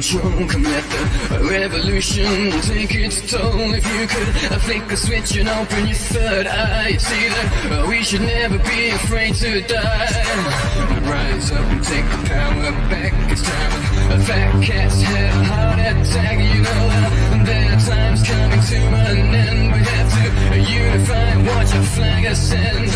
control. Come let the revolution take its toll. If you could flick a switch and open your third eye, you'd see that we should never be afraid to die. Rise up and take the power back. It's time a fat cat's had a heart attack. You know that their time's coming to an end. We have to unify and watch our flag ascend.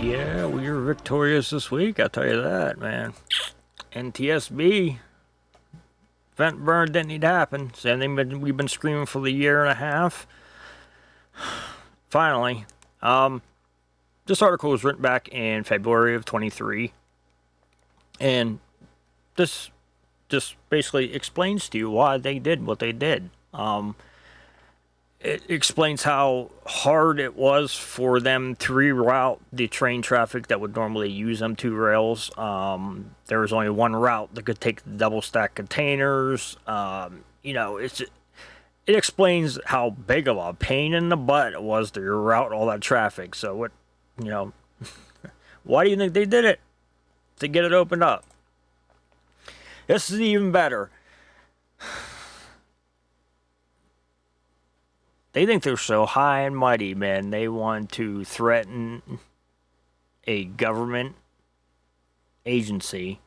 Yeah, we were victorious this week, I'll tell you that, man. NTSB. Vent burn didn't need to happen. Same thing we've been screaming for the year and a half. Finally. This article was written back in February of 23. And this just basically explains to you why they did what they did. It explains how hard it was for them to reroute the train traffic that would normally use them two rails. There was only one route that could take the double stack containers. You know, it explains how big of a pain in the butt it was to reroute all that traffic. So what, you know, why do you think they did it? To get it opened up. This is even better. They think they're so high and mighty, man. They want to threaten a government agency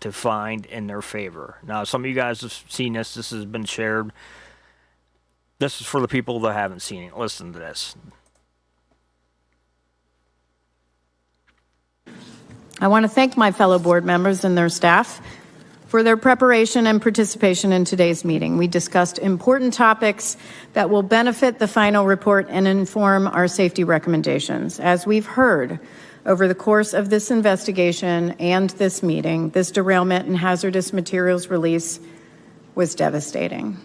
to find in their favor. Now, some of you guys have seen this. This has been shared. This is for the people that haven't seen it. Listen to this. I want to thank my fellow board members and their staff for their preparation and participation in today's meeting. We discussed important topics that will benefit the final report and inform our safety recommendations. As we've heard over the course of this investigation and this meeting, this derailment and hazardous materials release was devastating.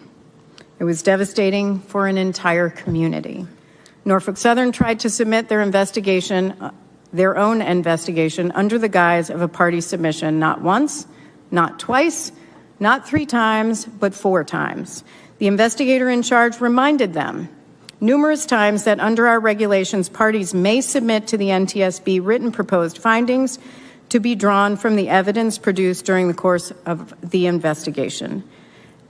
It was devastating for an entire community. Norfolk Southern tried to submit their own investigation under the guise of a party submission, not once, not twice, not 3 times, but 4 times. The investigator in charge reminded them numerous times that under our regulations, parties may submit to the NTSB written proposed findings to be drawn from the evidence produced during the course of the investigation.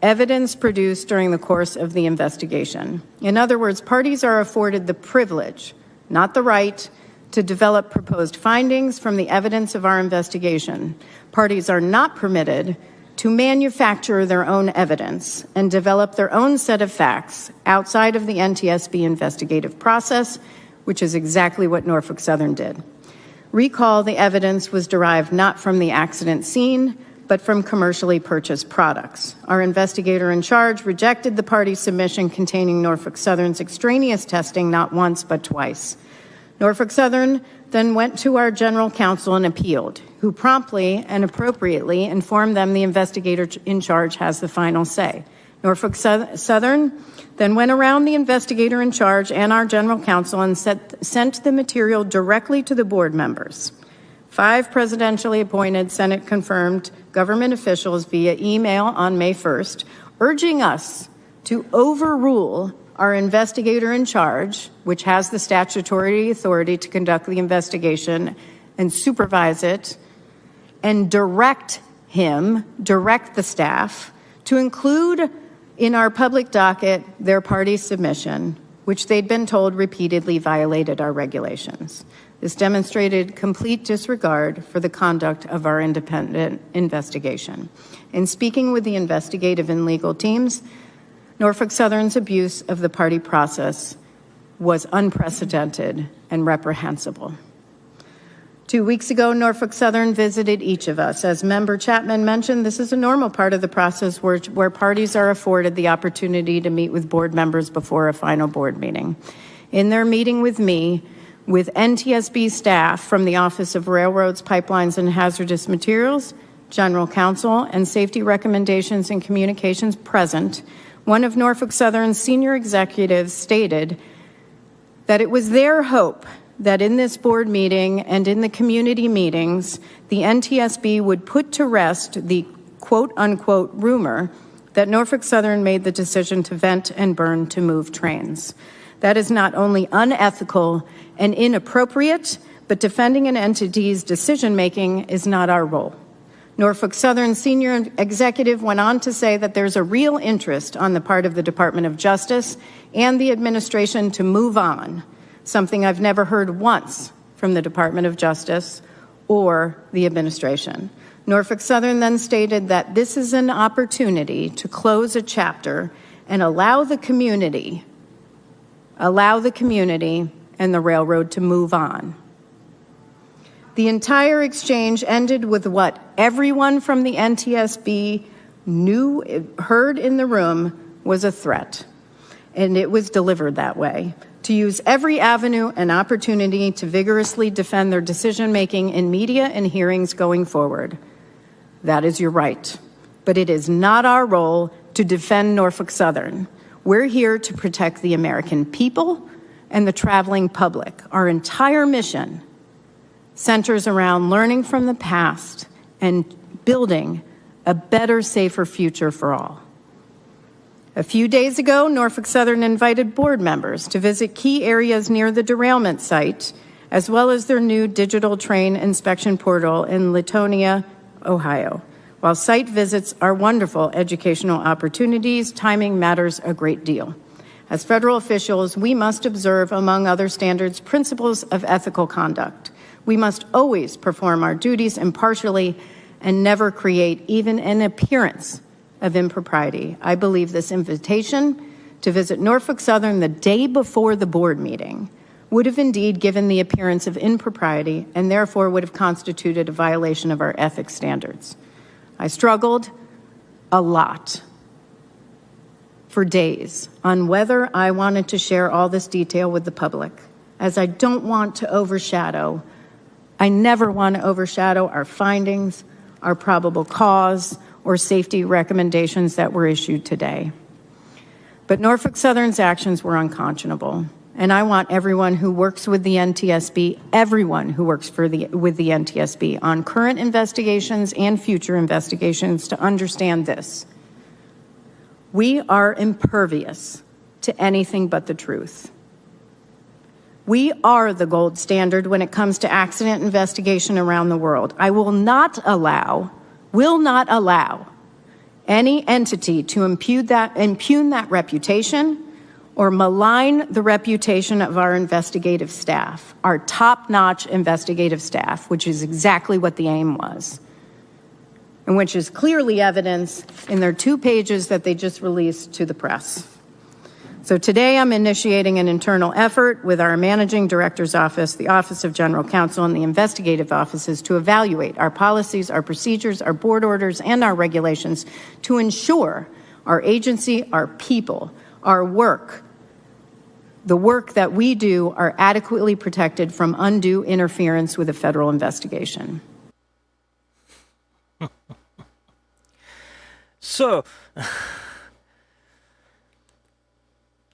Evidence produced during the course of the investigation. In other words, parties are afforded the privilege, not the right, to develop proposed findings from the evidence of our investigation. Parties are not permitted to manufacture their own evidence and develop their own set of facts outside of the NTSB investigative process, which is exactly what Norfolk Southern did. Recall, the evidence was derived not from the accident scene, but from commercially purchased products. Our investigator in charge rejected the party submission containing Norfolk Southern's extraneous testing not once, but twice. Norfolk Southern then went to our general counsel and appealed, who promptly and appropriately informed them the investigator in charge has the final say. Norfolk Southern then went around the investigator in charge and our general counsel and sent the material directly to the board members. 5 presidentially appointed, Senate-confirmed government officials via email on May 1st, urging us to overrule our investigator in charge, which has the statutory authority to conduct the investigation and supervise it, and direct the staff, to include in our public docket their party submission, which they'd been told repeatedly violated our regulations. This demonstrated complete disregard for the conduct of our independent investigation. In speaking with the investigative and legal teams, Norfolk Southern's abuse of the party process was unprecedented and reprehensible. 2 weeks ago, Norfolk Southern visited each of us. As Member Chapman mentioned, this is a normal part of the process where parties are afforded the opportunity to meet with board members before a final board meeting. In their meeting with me, with NTSB staff from the Office of Railroads, Pipelines, and Hazardous Materials, General Counsel, and Safety Recommendations and Communications present, one of Norfolk Southern's senior executives stated that it was their hope that in this board meeting and in the community meetings, the NTSB would put to rest the quote-unquote rumor that Norfolk Southern made the decision to vent and burn to move trains. That is not only unethical and inappropriate, but defending an entity's decision-making is not our role. Norfolk Southern senior executive went on to say that there's a real interest on the part of the Department of Justice and the administration to move on, something I've never heard once from the Department of Justice or the administration. Norfolk Southern then stated that this is an opportunity to close a chapter and allow the community and the railroad to move on. The entire exchange ended with what everyone from the NTSB heard in the room was a threat, and it was delivered that way, to use every avenue and opportunity to vigorously defend their decision-making in media and hearings going forward. That is your right, but it is not our role to defend Norfolk Southern. We're here to protect the American people and the traveling public. Our entire mission centers around learning from the past and building a better, safer future for all. A few days ago, Norfolk Southern invited board members to visit key areas near the derailment site, as well as their new digital train inspection portal in Latonia, Ohio. While site visits are wonderful educational opportunities, timing matters a great deal. As federal officials, we must observe, among other standards, principles of ethical conduct. We must always perform our duties impartially and never create even an appearance of impropriety. I believe this invitation to visit Norfolk Southern the day before the board meeting would have indeed given the appearance of impropriety and therefore would have constituted a violation of our ethics standards. I struggled a lot for days on whether I wanted to share all this detail with the public, as I don't want to overshadow. I never want to overshadow our findings, our probable cause, or safety recommendations that were issued today. But Norfolk Southern's actions were unconscionable, and I want everyone who works with the NTSB, everyone who works with the NTSB on current investigations and future investigations to understand this. We are impervious to anything but the truth. We are the gold standard when it comes to accident investigation around the world. I will not allow any entity to impugn that reputation or malign the reputation of our investigative staff, our top-notch investigative staff, which is exactly what the aim was, and which is clearly evidenced in their 2 pages that they just released to the press. So today I'm initiating an internal effort with our Managing Director's Office, the Office of General Counsel, and the investigative offices to evaluate our policies, our procedures, our board orders, and our regulations to ensure our agency, our people, our work, the work that we do are adequately protected from undue interference with a federal investigation. So,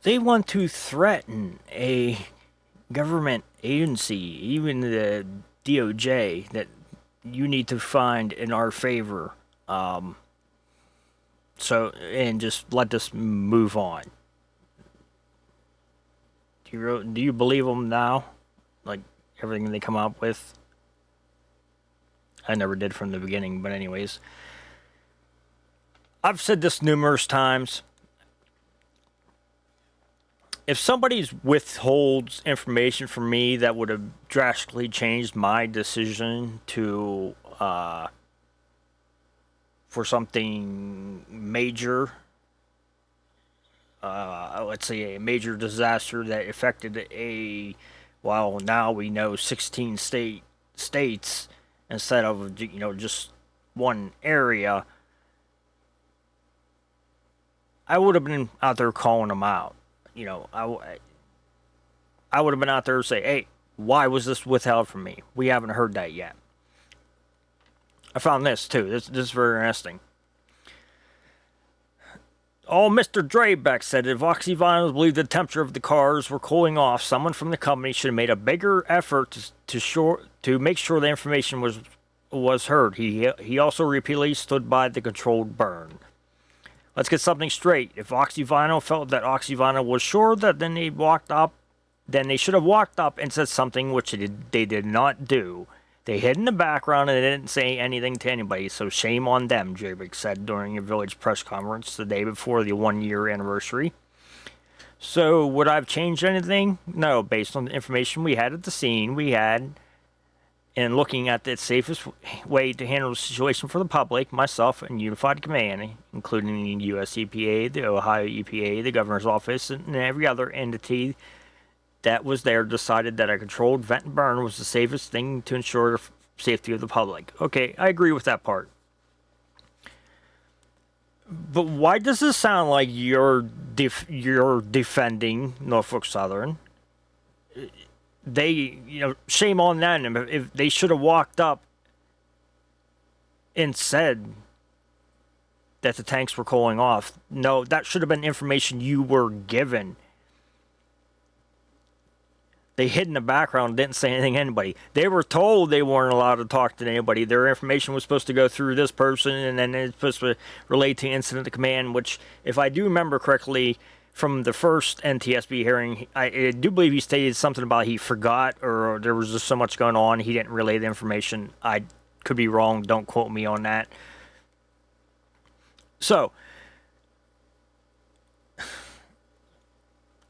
they want to threaten a government agency, even the DOJ, that you need to find in our favor. And just let this move on. Do you believe them now? Like everything they come up with? I never did from the beginning, but anyways. I've said this numerous times. If somebody withholds information from me that would have drastically changed my decision to for something major, let's say, a major disaster that affected well, now we know 16 states instead of, just one area, I would have been out there calling them out. I would have been out there and say, hey, why was this withheld from me? We haven't heard that yet. I found this too. This is very interesting. Mr. Drebeck said if Oxyvinyls believed the temperature of the cars were cooling off, someone from the company should have made a bigger effort to make sure the information was heard. He also repeatedly stood by the controlled burn. Let's get something straight. If Oxyvinyl felt that Oxyvinyl was sure that then they should have walked up and said something, which they did not do. They hid in the background and they didn't say anything to anybody, so shame on them, Jabick said during a village press conference the day before the 1-year anniversary. So, would I have changed anything? No, based on the information we had at the scene, and looking at the safest way to handle the situation for the public, myself and Unified Command, including the U.S. EPA, the Ohio EPA, the Governor's Office, and every other entity that was there, decided that a controlled vent and burn was the safest thing to ensure the safety of the public. Okay, I agree with that part. But why does this sound like you're defending Norfolk Southern? Shame on them. If they should have walked up and said that the tanks were cooling off. No, that should have been information you were given. They hid in the background, didn't say anything to anybody. They were told they weren't allowed to talk to anybody. Their information was supposed to go through this person, and then it's supposed to relate to incident to command, which, if I do remember correctly, from the first NTSB hearing, I do believe he stated something about he forgot, or there was just so much going on, he didn't relay the information. I could be wrong. Don't quote me on that. So,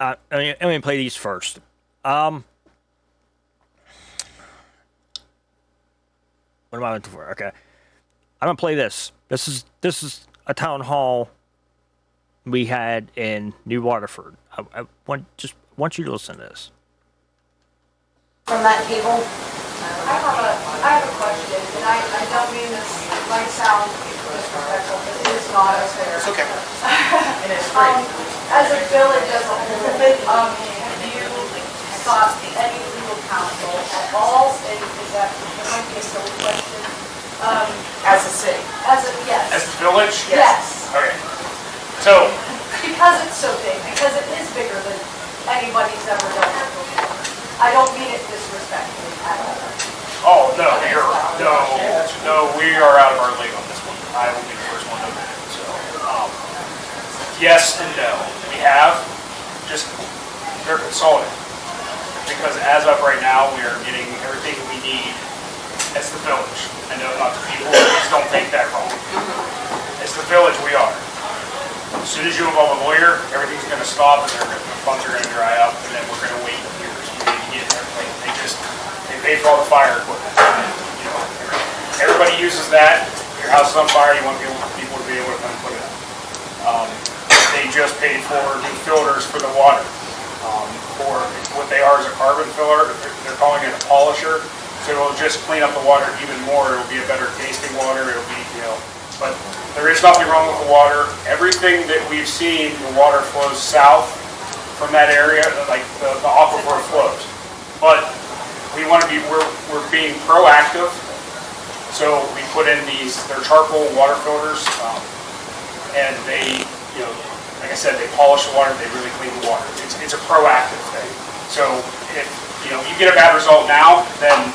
I'm going to play these first. What am I looking for? Okay. I'm going to play this. This is a town hall we had in New Waterford. I want you to listen to this. From that table? I have a question, and I don't mean this might sound disrespectful, but it is not as fair. It's okay. And it's great. As a village, as a whole, have you sought any legal counsel at all? And is that might be a silly question? As a city? Yes. As a village? Yes. Okay. So, Because it's so big, because it is bigger than anybody's ever done it before. I don't mean it disrespectfully at all. no, we are out of our league on this one. I will be the first one to admit it. So, yes and no. We have, just, they're consulting. Because as of right now, we are getting everything we need as the village. I know not the people, please don't take that wrong. As the village, we are. As soon as you involve a lawyer, everything's going to stop and the funds are going to dry up, and then we're going to wait years to get everything. They pay for all the fire equipment. Everybody uses that. Your house is on fire, you want people to be able to come put it up. They just paid for new filters for the water. Or what they are is a carbon filler. They're calling it a polisher. So it'll just clean up the water even more. It'll be a better tasting water. It'll be, but there is nothing wrong with the water. Everything that we've seen, the water flows south from that area, like the aquifer flows. But we want to be, we're being proactive. So we put in they're charcoal water filters, and they, like I said, they polish the water, they really clean the water. It's a proactive thing. So if, you get a bad result now, then,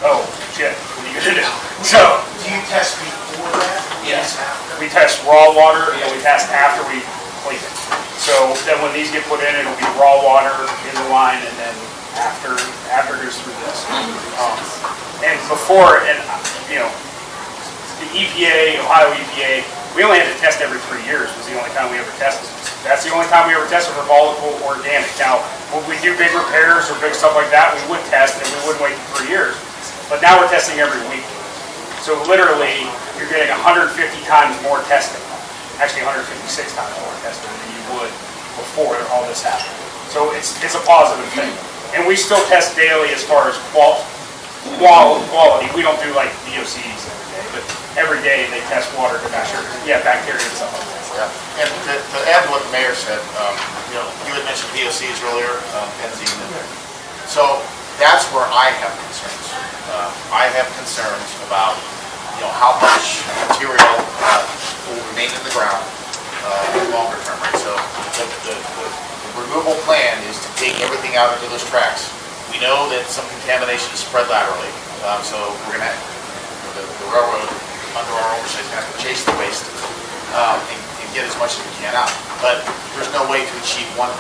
oh, shit, what are you going to do? So, Do you test before that? yes, we test raw water and we test after we clean it. So then when these get put in, it'll be raw water in the line, and then after it goes through this. And before, the EPA, Ohio EPA, we only had to test every 3 years was the only time we ever tested. That's the only time we ever tested for volatile organic. Now, when we do big repairs or big stuff like that, we would test and we wouldn't wait 3 years. But now we're testing every week. So literally, you're getting 150 times more testing. actually 156 times more tested than you would before all this happened. So it's a positive thing. And we still test daily as far as quality. We don't do like VOCs every day, but every day they test water to make sure, bacteria and stuff like that. Yeah. And to add to what the mayor said, you had mentioned VOCs earlier, benzene. So that's where I have concerns. I have concerns about, how much material will remain in the ground in the longer term, right? So the removal plan is to take everything out into those tracks. We know that some contamination is spread laterally, so we're going to, the railroad, under our oversight, is going to have to chase the waste and get as much as we can out. But there's no way to achieve 100%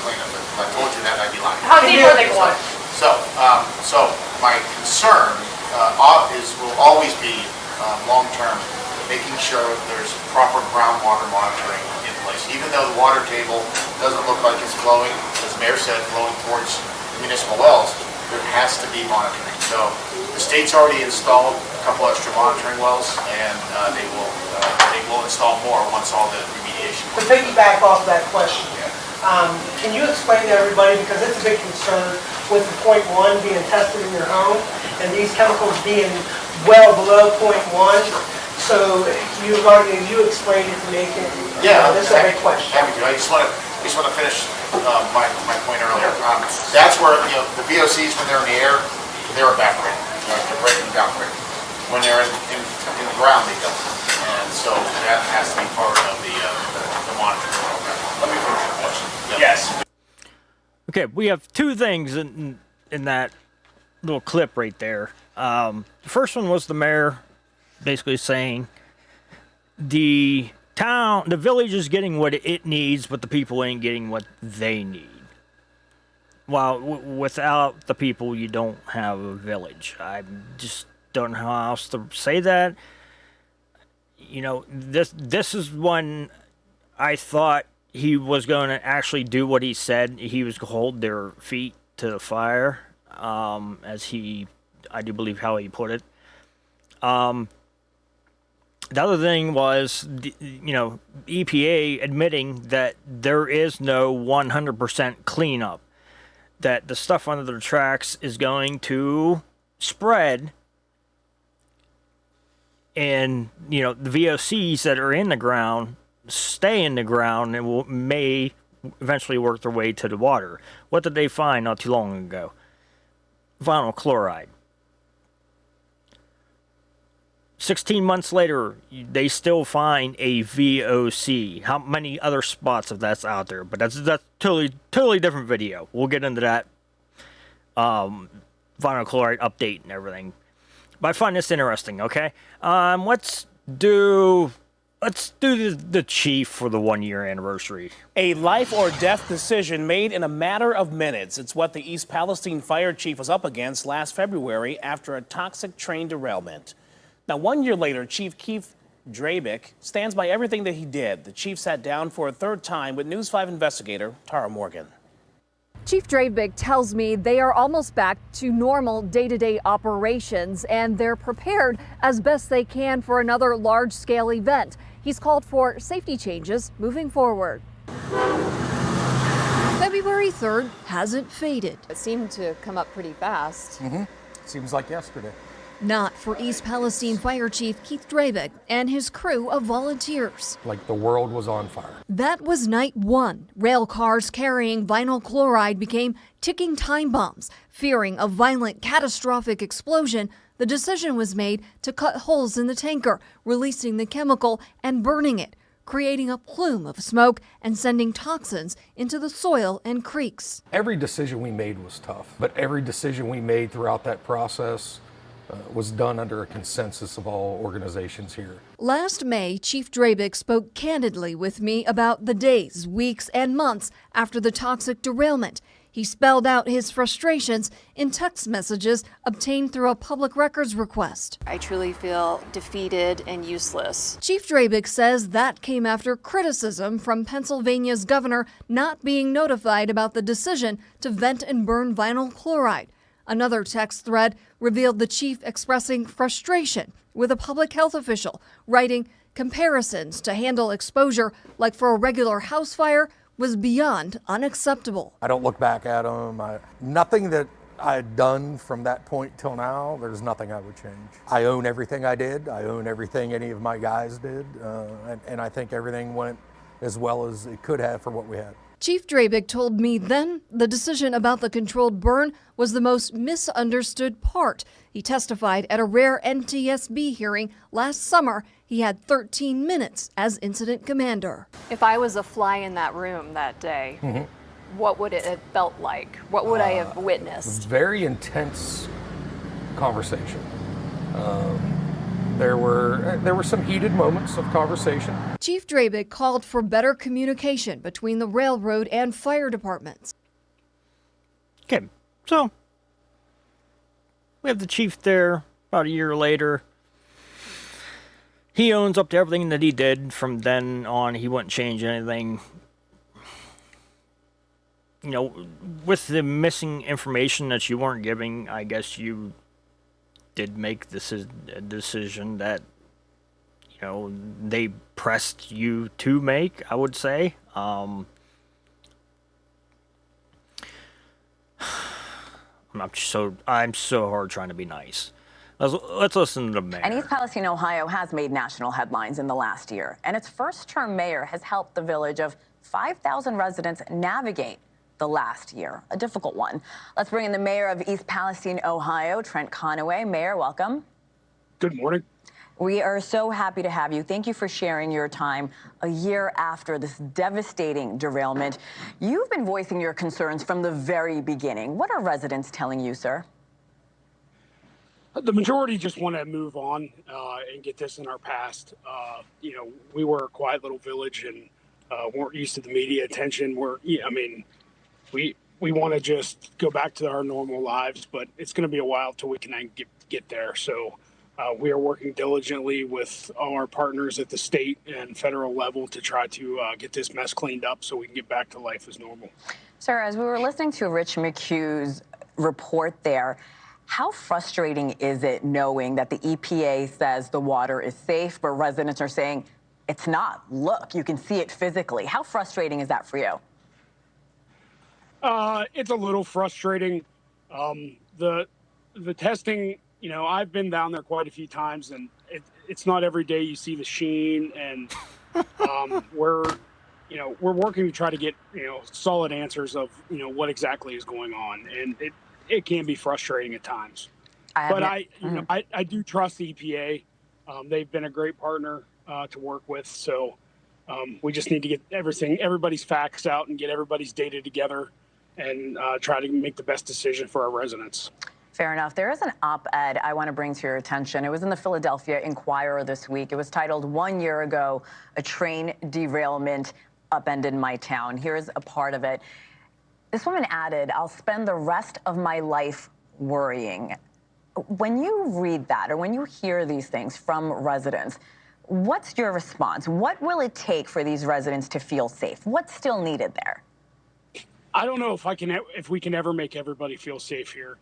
cleanup. If I told you that, I'd be lying. How deep are they going? So my concern will always be long-term, making sure there's proper groundwater monitoring in place. Even though the water table doesn't look like it's flowing, as the mayor said, flowing towards municipal wells, there has to be monitoring. So the state's already installed a couple extra monitoring wells, and they will install more once all the remediation. To piggyback off that question, can you explain to everybody, because it's a big concern with the .1 being tested in your home and these chemicals being well below .1. So you explained it to me. This is a big question. Happy to. I just want to finish my point earlier. That's where the VOCs, when they're in the air, they're evaporating. They're breaking down quick. When they're in the ground, they don't. And so that has to be part of the monitoring program. Let me finish your question. Yes. Okay, we have two things in that little clip right there. The first one was the mayor basically saying the village is getting what it needs, but the people ain't getting what they need. Well, without the people, you don't have a village. I just don't know how else to say that. This is when I thought he was going to actually do what he said. He was going to hold their feet to the fire, I do believe how he put it. The other thing was, EPA admitting that there is no 100% cleanup, that the stuff under the tracks is going to spread, and, the VOCs that are in the ground stay in the ground and may eventually work their way to the water. What did they find not too long ago? Vinyl chloride. 16 months later, they still find a VOC. How many other spots of that's out there? But that's totally different video. We'll get into that vinyl chloride update and everything. But I find this interesting. Okay, let's do the chief for the 1-year anniversary. A life or death decision made in a matter of minutes. It's what the East Palestine fire chief was up against last February after a toxic train derailment. Now, 1 year later, Chief Keith Drabick stands by everything that he did. The chief sat down for a third time with News 5 investigator Tara Morgan. Chief Drabick tells me they are almost back to normal day-to-day operations, and they're prepared as best they can for another large-scale event. He's called for safety changes moving forward. February 3rd hasn't faded. It seemed to come up pretty fast. Seems like yesterday. Not for East Palestine Fire Chief Keith Drabick and his crew of volunteers. Like the world was on fire. That was night one. Rail cars carrying vinyl chloride became ticking time bombs. Fearing a violent, catastrophic explosion, the decision was made to cut holes in the tanker, releasing the chemical and burning it, creating a plume of smoke and sending toxins into the soil and creeks. Every decision we made was tough, but every decision we made throughout that process was done under a consensus of all organizations here. Last May, Chief Drabick spoke candidly with me about the days, weeks, and months after the toxic derailment. He spelled out his frustrations in text messages obtained through a public records request. I truly feel defeated and useless. Chief Drabick says that came after criticism from Pennsylvania's governor not being notified about the decision to vent and burn vinyl chloride. Another text thread revealed the chief expressing frustration with a public health official, writing comparisons to handle exposure like for a regular house fire was beyond unacceptable. I don't look back at them. Nothing that I had done from that point till now, there's nothing I would change. I own everything I did. I own everything any of my guys did. And I think everything went as well as it could have for what we had. Chief Drabik told me then the decision about the controlled burn was the most misunderstood part. He testified at a rare NTSB hearing last summer. He had 13 minutes as incident commander. If I was a fly in that room that day, what would it have felt like? What would I have witnessed? Very intense conversation. There were some heated moments of conversation. Chief Drabik called for better communication between the railroad and fire departments. Okay, so we have the chief there about a year later. He owns up to everything that he did. From then on, he wouldn't change anything. You know, with the missing information that you weren't giving, I guess you did make this a decision that, you know, they pressed you to make, I would say. I'm so hard trying to be nice. Let's listen to the mayor. And East Palestine, Ohio has made national headlines in the last year, and its first-term mayor has helped the village of 5,000 residents navigate the last year, a difficult one. Let's bring in the mayor of East Palestine, Ohio, Trent Conaway. Mayor, welcome. Good morning. We are so happy to have you. Thank you for sharing your time a year after this devastating derailment. You've been voicing your concerns from the very beginning. What are residents telling you, sir? The majority just want to move on and get this in our past. You know, we were a quiet little village and weren't used to the media attention. We want to just go back to our normal lives, but it's going to be a while till we can get there. So we are working diligently with all our partners at the state and federal level to try to get this mess cleaned up so we can get back to life as normal. Sir, as we were listening to Rich McHugh's report there, how frustrating is it knowing that the EPA says the water is safe, but residents are saying it's not? Look, you can see it physically. How frustrating is that for you? It's a little frustrating. The testing, you know, I've been down there quite a few times, and it's not every day you see the sheen, and we're working to try to get, you know, solid answers of, you know, what exactly is going on, and it can be frustrating at times. I do trust the EPA. They've been a great partner to work with, so we just need to get everybody's facts out and get everybody's data together and try to make the best decision for our residents. Fair enough. There is an op-ed I want to bring to your attention. It was in the Philadelphia Inquirer this week. It was titled, "1 year ago, a train derailment upended my town." Here's a part of it. This woman added, "I'll spend the rest of my life worrying." When you read that or when you hear these things from residents, what's your response? What will it take for these residents to feel safe? What's still needed there? I don't know if we can ever make everybody feel safe here.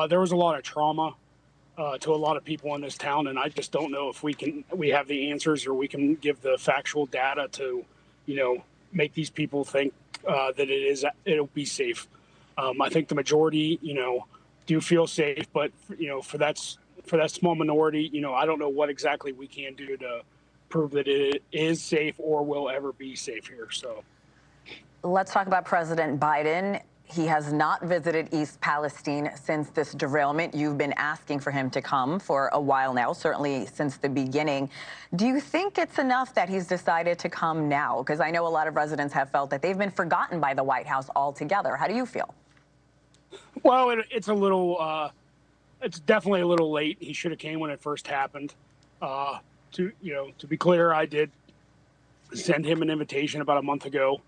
There was a lot of trauma to a lot of people in this town, and I just don't know if we have the answers or we can give the factual data to, you know, make these people think that it'll be safe. I think the majority, you know, do feel safe, but you know, for that small minority, you know, I don't know what exactly we can do to prove that it is safe or will ever be safe here. So. Let's talk about President Biden. He has not visited East Palestine since this derailment. You've been asking for him to come for a while now, certainly since the beginning. Do you think it's enough that he's decided to come now? Because I know a lot of residents have felt that they've been forgotten by the White House altogether. How do you feel? Well, it's definitely a little late. He should have came when it first happened. To be clear, I did send him an invitation about a month ago.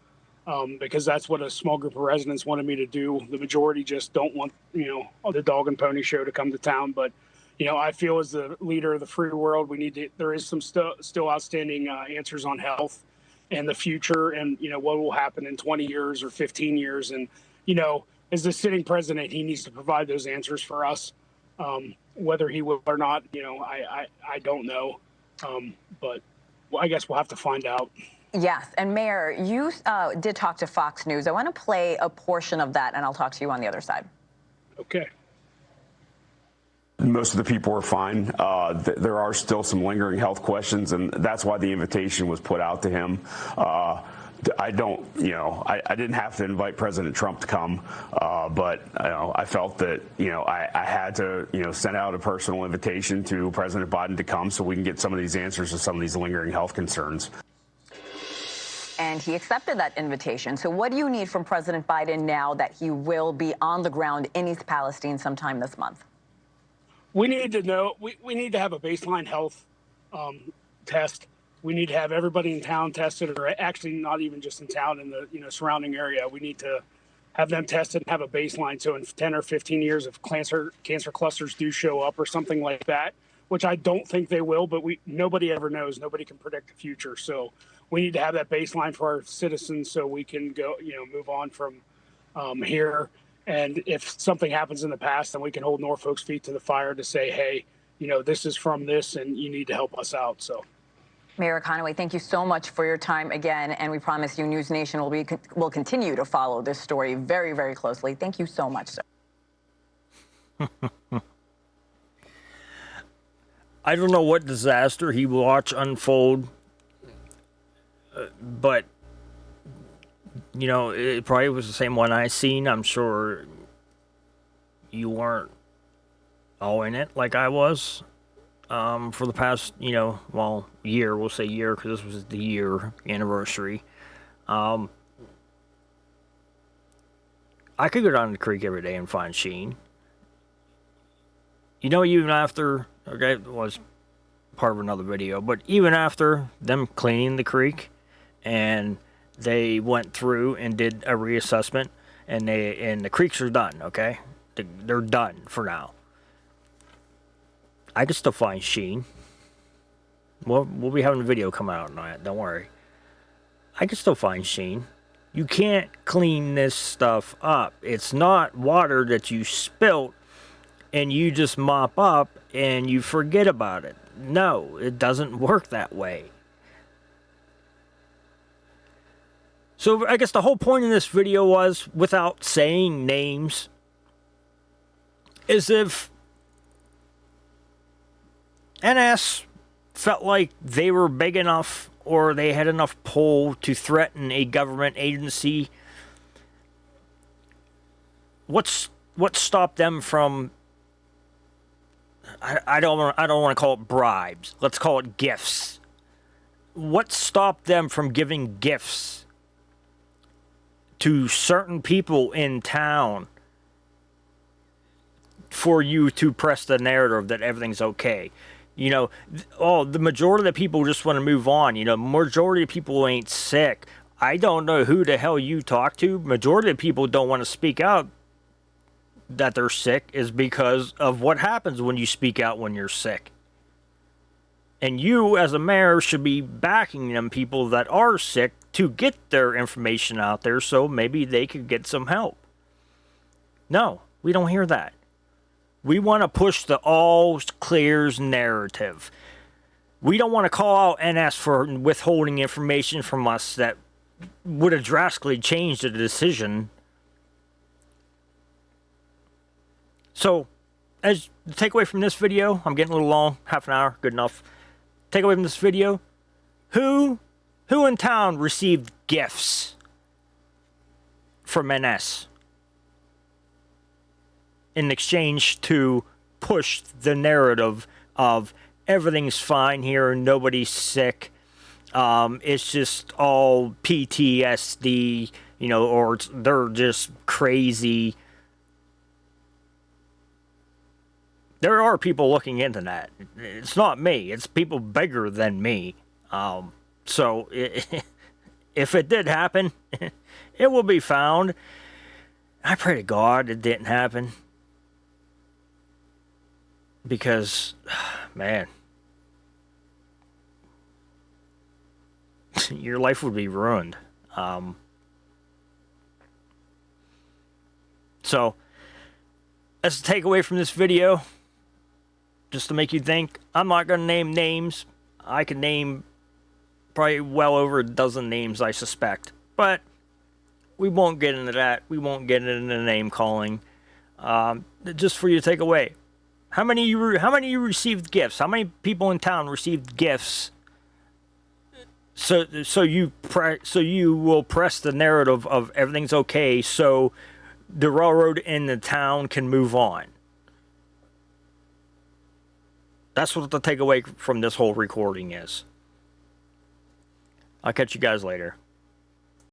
Because that's what a small group of residents wanted me to do. The majority just don't want, you know, the dog and pony show to come to town. But, you know, I feel as the leader of the free world, there is some still outstanding answers on health and the future and, you know, what will happen in 20 years or 15 years. And, you know, as the sitting president, he needs to provide those answers for us. Whether he will or not, I don't know. But I guess we'll have to find out. Yes, and Mayor, you did talk to Fox News. I want to play a portion of that, and I'll talk to you on the other side. Okay. Most of the people are fine. There are still some lingering health questions, and that's why the invitation was put out to him. I didn't have to invite President Trump to come, but I felt that I had to send out a personal invitation to President Biden to come so we can get some of these answers to some of these lingering health concerns. And he accepted that invitation. So what do you need from President Biden now that he will be on the ground in East Palestine sometime this month? We need to know, we need to have a baseline health test. We need to have everybody in town tested, or actually not even just in town, in the surrounding area. We need to have them tested and have a baseline. So in 10 or 15 years, if cancer clusters do show up or something like that, which I don't think they will, but nobody ever knows. Nobody can predict the future. So we need to have that baseline for our citizens so we can go, move on from here. And if something happens in the past, then we can hold Norfolk's feet to the fire to say, hey, this is from this and you need to help us out. So, Mayor Conaway, thank you so much for your time again. And we promise you News Nation will continue to follow this story very, very closely. Thank you so much, sir. I don't know what disaster he will watch unfold, but it probably was the same one I seen. I'm sure you weren't all in it like I was for the past, year. We'll say year because this was the year anniversary. I could go down the creek every day and find Sheen. Even after, okay, it was part of another video, but even after them cleaning the creek and they went through and did a reassessment, and the creeks are done, okay? They're done for now. I can still find Sheen. We'll be having a video come out on that, don't worry. I can still find Sheen. You can't clean this stuff up. It's not water that you spilt and you just mop up and you forget about it. No, it doesn't work that way. So I guess the whole point of this video was, without saying names, is if NS felt like they were big enough or they had enough pull to threaten a government agency, what stopped them from, I don't want to call it bribes, let's call it gifts. What stopped them from giving gifts to certain people in town for you to press the narrative that everything's okay? The majority of the people just want to move on. Majority of people ain't sick. I don't know who the hell you talk to. Majority of people don't want to speak out that they're sick is because of what happens when you speak out when you're sick. And you, as a mayor, should be backing them people that are sick to get their information out there so maybe they could get some help. No, we don't hear that. We want to push the all clears narrative. We don't want to call out NS for withholding information from us that would have drastically changed the decision. So, as the takeaway from this video, I'm getting a little long, half an hour, good enough. Takeaway from this video, who in town received gifts from NS in exchange to push the narrative of everything's fine here, nobody's sick, it's just all PTSD, or they're just crazy. There are people looking into that. It's not me. It's people bigger than me. So if it did happen, it will be found. I pray to God it didn't happen. Because, man, your life would be ruined. So, that's the takeaway from this video. Just to make you think. I'm not going to name names. I can name probably well over a dozen names, I suspect. But we won't get into that. We won't get into name calling. Just for you to take away. How many of you received gifts? How many people in town received gifts? So you will press the narrative of everything's okay, so the railroad in the town can move on. That's what the takeaway from this whole recording is. I'll catch you guys later.